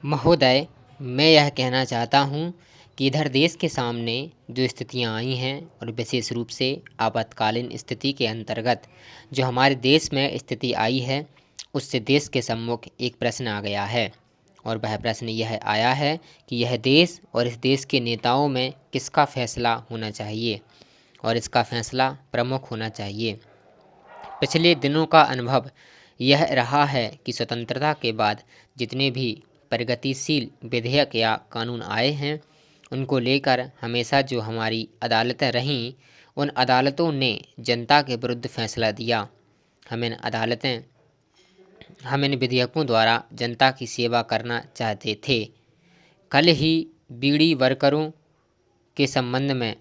महोदय, मैं यह कहना चाहता हूँ कि इधर देश के सामने जो स्थितियाँ आई हैं और विशेष रूप से आपातकालीन स्थिति के अंतर्गत जो हमारे देश में स्थिति आई है, उससे देश के सम्मुख एक प्रश्न आ गया है। और वह प्रश्न यह आया है कि यह देश और इस देश के नेताओं में किसका फैसला होना चाहिए और इसका फैसला प्रमुख होना चाहिए। पिछले दिनों का अनुभव यह रहा है कि स्वतंत्रता के बाद जितने भी प्रगतिशील विधेयक या कानून आए हैं, उनको लेकर हमेशा जो हमारी अदालतें रहीं, उन अदालतों ने जनता के विरुद्ध फैसला दिया। हम इन विधेयकों द्वारा जनता की सेवा करना चाहते थे। कल ही बीड़ी वर्करों के संबंध में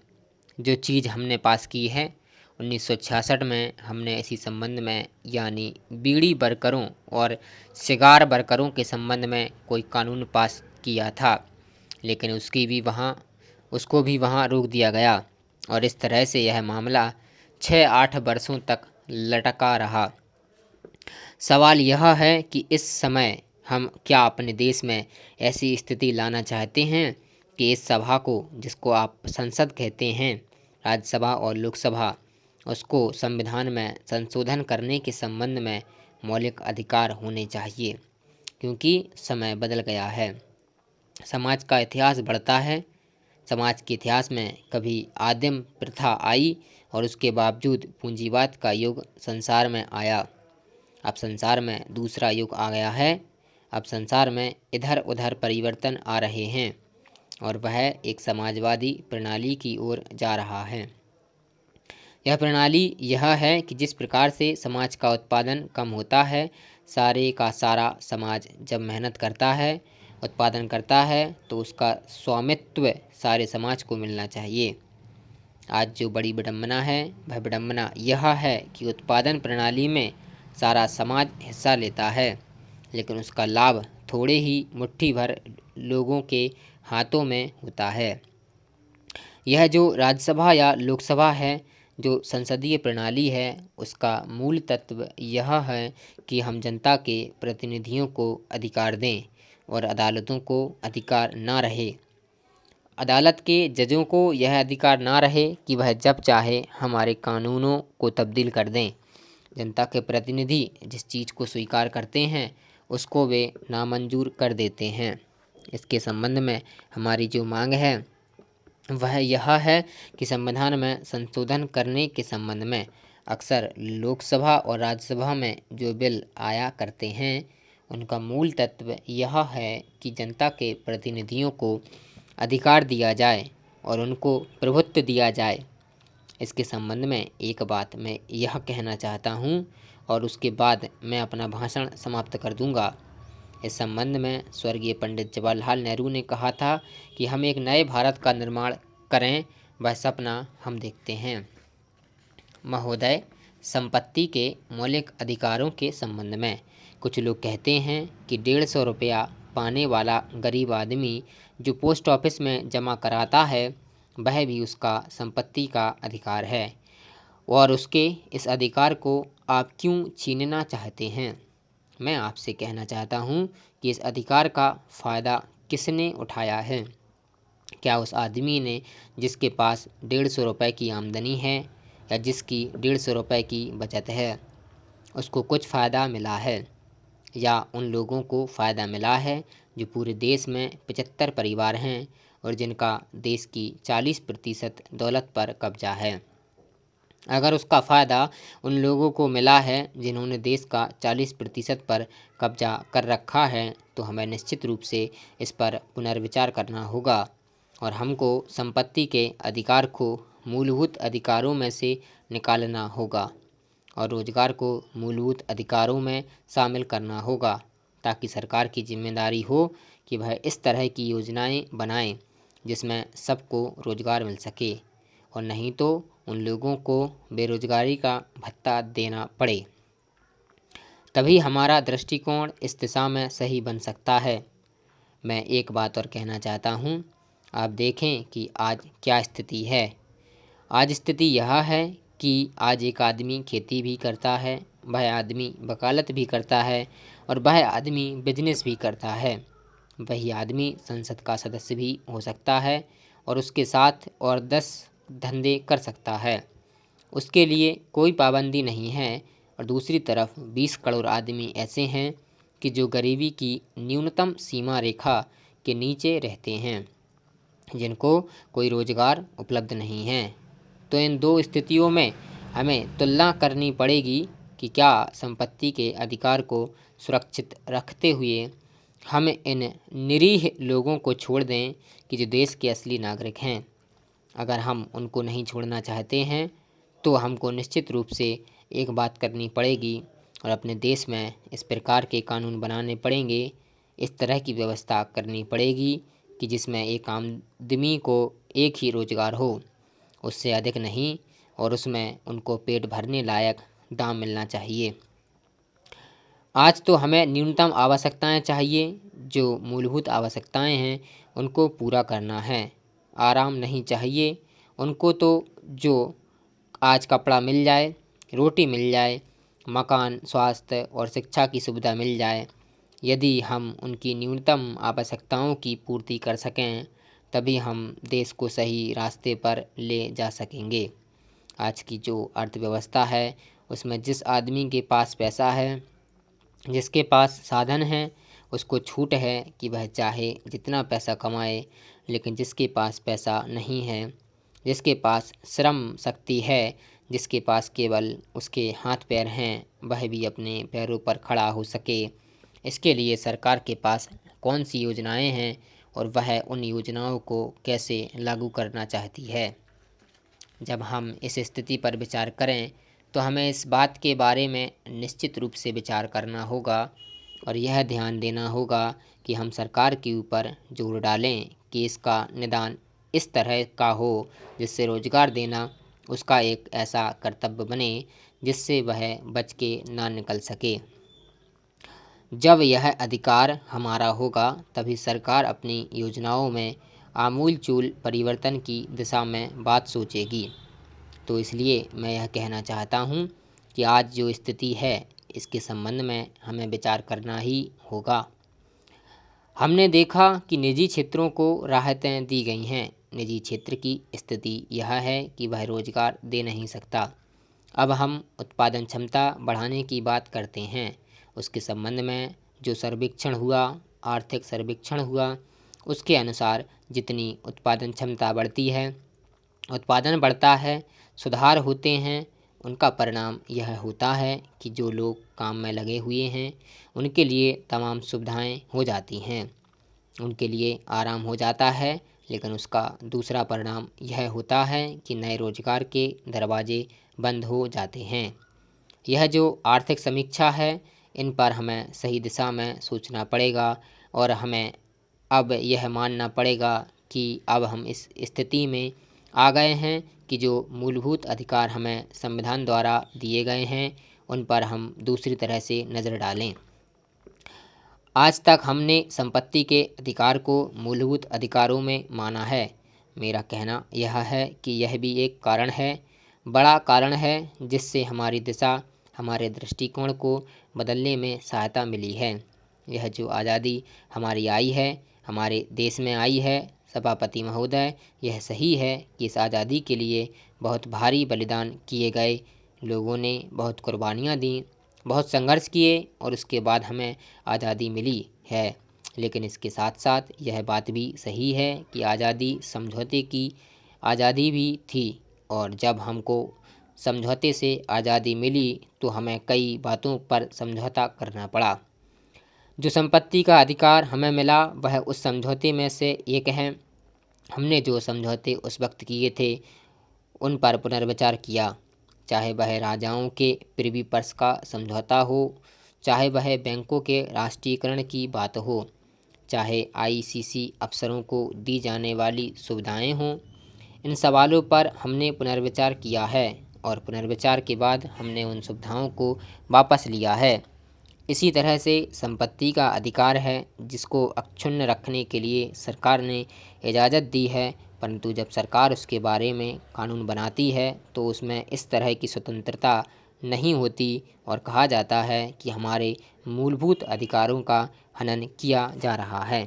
जो चीज़ हमने पास की है, 1966 में हमने इसी संबंध में यानी बीड़ी वर्करों और सिगार वर्करों के संबंध में कोई कानून पास किया था, लेकिन उसको भी वहाँ रोक दिया गया और इस तरह से यह मामला 6-8 वर्षों तक लटका रहा। सवाल यह है कि इस समय हम क्या अपने देश में ऐसी स्थिति लाना चाहते हैं कि इस सभा को, जिसको आप संसद कहते हैं, राज्यसभा और लोकसभा, उसको संविधान में संशोधन करने के संबंध में मौलिक अधिकार होने चाहिए, क्योंकि समय बदल गया है। समाज का इतिहास बढ़ता है। समाज के इतिहास में कभी आदिम प्रथा आई और उसके बावजूद पूंजीवाद का युग संसार में आया। अब संसार में दूसरा युग आ गया है। अब संसार में इधर उधर परिवर्तन आ रहे हैं और वह एक समाजवादी प्रणाली की ओर जा रहा है। यह प्रणाली यह है कि जिस प्रकार से समाज का उत्पादन कम होता है, सारे का सारा समाज जब मेहनत करता है, उत्पादन करता है, तो उसका स्वामित्व सारे समाज को मिलना चाहिए। आज जो बड़ी विडंबना है, वह विडंबना यह है कि उत्पादन प्रणाली में सारा समाज हिस्सा लेता है, लेकिन उसका लाभ थोड़े ही मुट्ठी भर लोगों के हाथों में होता है। यह जो राज्यसभा या लोकसभा है, जो संसदीय प्रणाली है, उसका मूल तत्व यह है कि हम जनता के प्रतिनिधियों को अधिकार दें और अदालतों को अधिकार ना रहे, अदालत के जजों को यह अधिकार ना रहे कि वह जब चाहे हमारे कानूनों को तब्दील कर दें। जनता के प्रतिनिधि जिस चीज़ को स्वीकार करते हैं, उसको वे नामंजूर कर देते हैं। इसके संबंध में हमारी जो मांग है वह यह है कि संविधान में संशोधन करने के संबंध में अक्सर लोकसभा और राज्यसभा में जो बिल आया करते हैं, उनका मूल तत्व यह है कि जनता के प्रतिनिधियों को अधिकार दिया जाए और उनको प्रभुत्व दिया जाए। इसके संबंध में एक बात मैं यह कहना चाहता हूँ और उसके बाद मैं अपना भाषण समाप्त कर दूँगा। इस संबंध में स्वर्गीय पंडित जवाहरलाल नेहरू ने कहा था कि हम एक नए भारत का निर्माण करें, वह सपना हम देखते हैं। महोदय, संपत्ति के मौलिक अधिकारों के संबंध में कुछ लोग कहते हैं कि 150 रुपया पाने वाला गरीब आदमी जो पोस्ट ऑफिस में जमा कराता है, वह भी उसका संपत्ति का अधिकार है और उसके इस अधिकार को आप क्यों छीनना चाहते हैं। मैं आपसे कहना चाहता हूँ कि इस अधिकार का फ़ायदा किसने उठाया है। क्या उस आदमी ने जिसके पास 150 रुपये की आमदनी है या जिसकी 150 रुपये की बचत है, उसको कुछ फ़ायदा मिला है, या उन लोगों को फ़ायदा मिला है जो पूरे देश में 75 परिवार हैं और जिनका देश की 40% दौलत पर कब्जा है। अगर उसका फ़ायदा उन लोगों को मिला है जिन्होंने देश का 40% पर कब्जा कर रखा है, तो हमें निश्चित रूप से इस पर पुनर्विचार करना होगा और हमको संपत्ति के अधिकार को मूलभूत अधिकारों में से निकालना होगा और रोजगार को मूलभूत अधिकारों में शामिल करना होगा, ताकि सरकार की जिम्मेदारी हो कि वह इस तरह की योजनाएं बनाए जिसमें सबको रोजगार मिल सके और नहीं तो उन लोगों को बेरोजगारी का भत्ता देना पड़े। तभी हमारा दृष्टिकोण इस दिशा में सही बन सकता है। मैं एक बात और कहना चाहता हूँ, आप देखें कि आज क्या स्थिति है। आज स्थिति यह है कि आज एक आदमी खेती भी करता है, वह आदमी वकालत भी करता है और वह आदमी बिजनेस भी करता है। वही आदमी संसद का सदस्य भी हो सकता है और उसके साथ और 10 धंधे कर सकता है। उसके लिए कोई पाबंदी नहीं है। और दूसरी तरफ 20 करोड़ आदमी ऐसे हैं कि जो गरीबी की न्यूनतम सीमा रेखा के नीचे रहते हैं, जिनको कोई रोजगार उपलब्ध नहीं है। तो इन दो स्थितियों में हमें तुलना करनी पड़ेगी कि क्या संपत्ति के अधिकार को सुरक्षित रखते हुए हम इन निरीह लोगों को छोड़ दें कि जो देश के असली नागरिक हैं। अगर हम उनको नहीं छोड़ना चाहते हैं तो हमको निश्चित रूप से एक बात करनी पड़ेगी और अपने देश में इस प्रकार के कानून बनाने पड़ेंगे, इस तरह की व्यवस्था करनी पड़ेगी कि जिसमें एक आदमी को एक ही रोजगार हो, उससे अधिक नहीं, और उसमें उनको पेट भरने लायक दाम मिलना चाहिए। आज तो हमें न्यूनतम आवश्यकताएं चाहिए, जो मूलभूत आवश्यकताएं हैं उनको पूरा करना है। आराम नहीं चाहिए उनको, तो जो आज कपड़ा मिल जाए, रोटी मिल जाए, मकान, स्वास्थ्य और शिक्षा की सुविधा मिल जाए। यदि हम उनकी न्यूनतम आवश्यकताओं की पूर्ति कर सकें तभी हम देश को सही रास्ते पर ले जा सकेंगे। आज की जो अर्थव्यवस्था है उसमें जिस आदमी के पास पैसा है, जिसके पास साधन हैं, उसको छूट है कि वह चाहे जितना पैसा कमाए, लेकिन जिसके पास पैसा नहीं है, जिसके पास श्रम शक्ति है, जिसके पास केवल उसके हाथ पैर हैं, वह भी अपने पैरों पर खड़ा हो सके, इसके लिए सरकार के पास कौन सी योजनाएं हैं और वह उन योजनाओं को कैसे लागू करना चाहती है। जब हम इस स्थिति पर विचार करें तो हमें इस बात के बारे में निश्चित रूप से विचार करना होगा और यह ध्यान देना होगा कि हम सरकार के ऊपर जोर डालें कि इसका निदान इस तरह का हो जिससे रोजगार देना उसका एक ऐसा कर्तव्य बने जिससे वह बच के ना निकल सके। जब यह अधिकार हमारा होगा तभी सरकार अपनी योजनाओं में आमूलचूल परिवर्तन की दिशा में बात सोचेगी। तो इसलिए मैं यह कहना चाहता हूँ कि आज जो स्थिति है इसके संबंध में हमें विचार करना ही होगा। हमने देखा कि निजी क्षेत्रों को राहतें दी गई हैं। निजी क्षेत्र की स्थिति यह है कि वह रोजगार दे नहीं सकता। अब हम उत्पादन क्षमता बढ़ाने की बात करते हैं। उसके संबंध में जो सर्वेक्षण हुआ, आर्थिक सर्वेक्षण हुआ, उसके अनुसार जितनी उत्पादन क्षमता बढ़ती है, उत्पादन बढ़ता है, सुधार होते हैं, उनका परिणाम यह होता है कि जो लोग काम में लगे हुए हैं उनके लिए तमाम सुविधाएं हो जाती हैं, उनके लिए आराम हो जाता है। लेकिन उसका दूसरा परिणाम यह होता है कि नए रोजगार के दरवाजे बंद हो जाते हैं। यह जो आर्थिक समीक्षा है इन पर हमें सही दिशा में सोचना पड़ेगा और हमें अब यह मानना पड़ेगा कि अब हम इस स्थिति में आ गए हैं कि जो मूलभूत अधिकार हमें संविधान द्वारा दिए गए हैं उन पर हम दूसरी तरह से नज़र डालें। आज तक हमने संपत्ति के अधिकार को मूलभूत अधिकारों में माना है। मेरा कहना यह है कि यह भी एक कारण है, बड़ा कारण है, जिससे हमारी दिशा, हमारे दृष्टिकोण को बदलने में सहायता मिली है। यह जो आज़ादी हमारी आई है, हमारे देश में आई है, सभापति महोदय, यह सही है कि इस आज़ादी के लिए बहुत भारी बलिदान किए गए, लोगों ने बहुत कुर्बानियाँ दी, बहुत संघर्ष किए और उसके बाद हमें आज़ादी मिली है। लेकिन इसके साथ साथ यह बात भी सही है कि आज़ादी समझौते की आज़ादी भी थी और जब हमको समझौते से आज़ादी मिली तो हमें कई बातों पर समझौता करना पड़ा। जो संपत्ति का अधिकार हमें मिला वह उस समझौते में से एक है। हमने जो समझौते उस वक्त किए थे उन पर पुनर्विचार किया, चाहे वह राजाओं के प्रिवी पर्स का समझौता हो, चाहे वह बैंकों के राष्ट्रीयकरण की बात हो, चाहे आईसीसी अफसरों को दी जाने वाली सुविधाएं हों। इन सवालों पर हमने पुनर्विचार किया है और पुनर्विचार के बाद हमने उन सुविधाओं को वापस लिया है। इसी तरह से संपत्ति का अधिकार है जिसको अक्षुण्ण रखने के लिए सरकार ने इजाज़त दी है, परंतु जब सरकार उसके बारे में कानून बनाती है तो उसमें इस तरह की स्वतंत्रता नहीं होती और कहा जाता है कि हमारे मूलभूत अधिकारों का हनन किया जा रहा है।